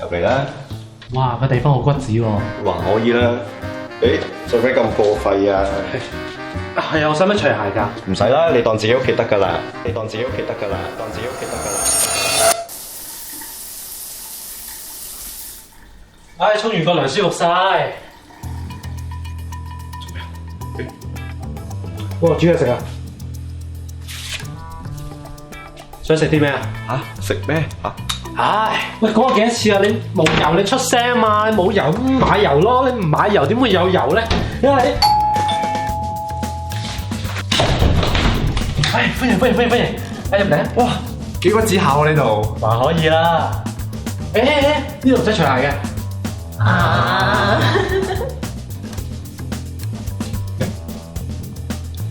入嚟啦！哇，個地方好骨子喎。還可以啦。誒，使唔使咁過費啊？係啊，我使唔使除鞋㗎？唔使啦，你當自己屋企得㗎啦。你當自己屋企得㗎啦，當自己屋企得㗎啦。唉，沖完個涼舒服晒。做咩啊？哇，煮嘢食啊！想食啲咩啊？嚇？食咩？嚇？唉，喂，講過幾多次啊？你冇油，你出聲嘛？你冇油買油咯，你唔買油點會有油咧？因為唉，歡迎！入嚟啊！哇，幾骨子考呢度，還可以啦。呢度唔使除鞋嘅。啊！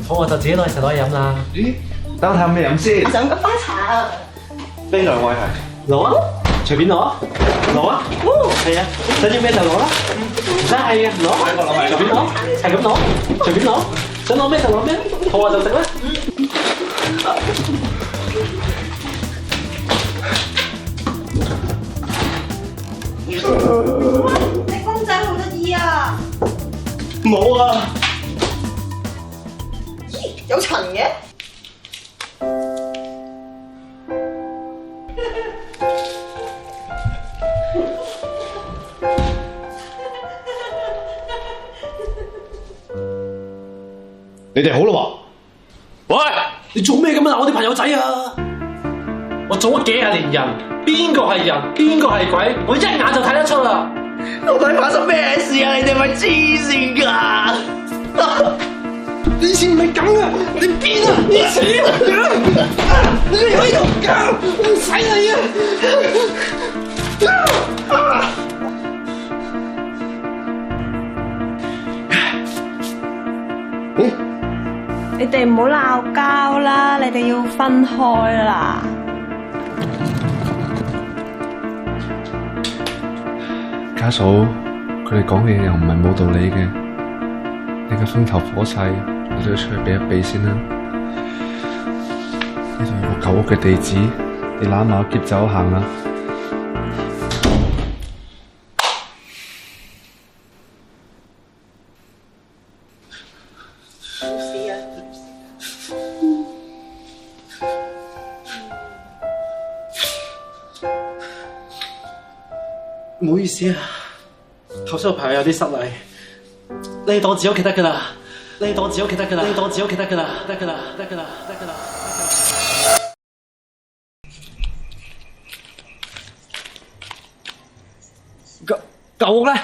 好，我就自己攞嚟食攞嚟飲啦。咦？等我睇下咩飲先。想個花茶啊！呢兩位係？攞啊，隨便攞啊，攞啊。係啊，想要咩就攞啦。唔使係嘅，攞。隨便攞，係咁攞，隨便攞。想攞咩就攞咩，肚餓就食啦。隻公仔好得意啊！冇啊！咦，有塵嘅？你哋好啦喎！喂，你做咩咁啊？我啲朋友仔啊！我做咗幾廿年人，邊個係人，邊個係鬼，我一眼就睇得出啦。到底發生咩事啊？你哋咪黐線㗎！以前唔係咁噶，你邊啊？以前你喺度搞，唔使你啊！你哋唔好鬧交啦，你哋要分開啦。家嫂，佢哋講嘅嘢又唔係冇道理嘅。你個風頭火勢，我都要出去避一避先啦。呢度有個舊屋嘅地址，你攬埋篋走行啦。唔好意思啊，頭先個朋友有啲失禮，你當自己屋企得噶啦，你當自己屋企得噶啦，你當自己屋企得噶啦，得噶啦，得噶啦，得噶啦。舊屋咧？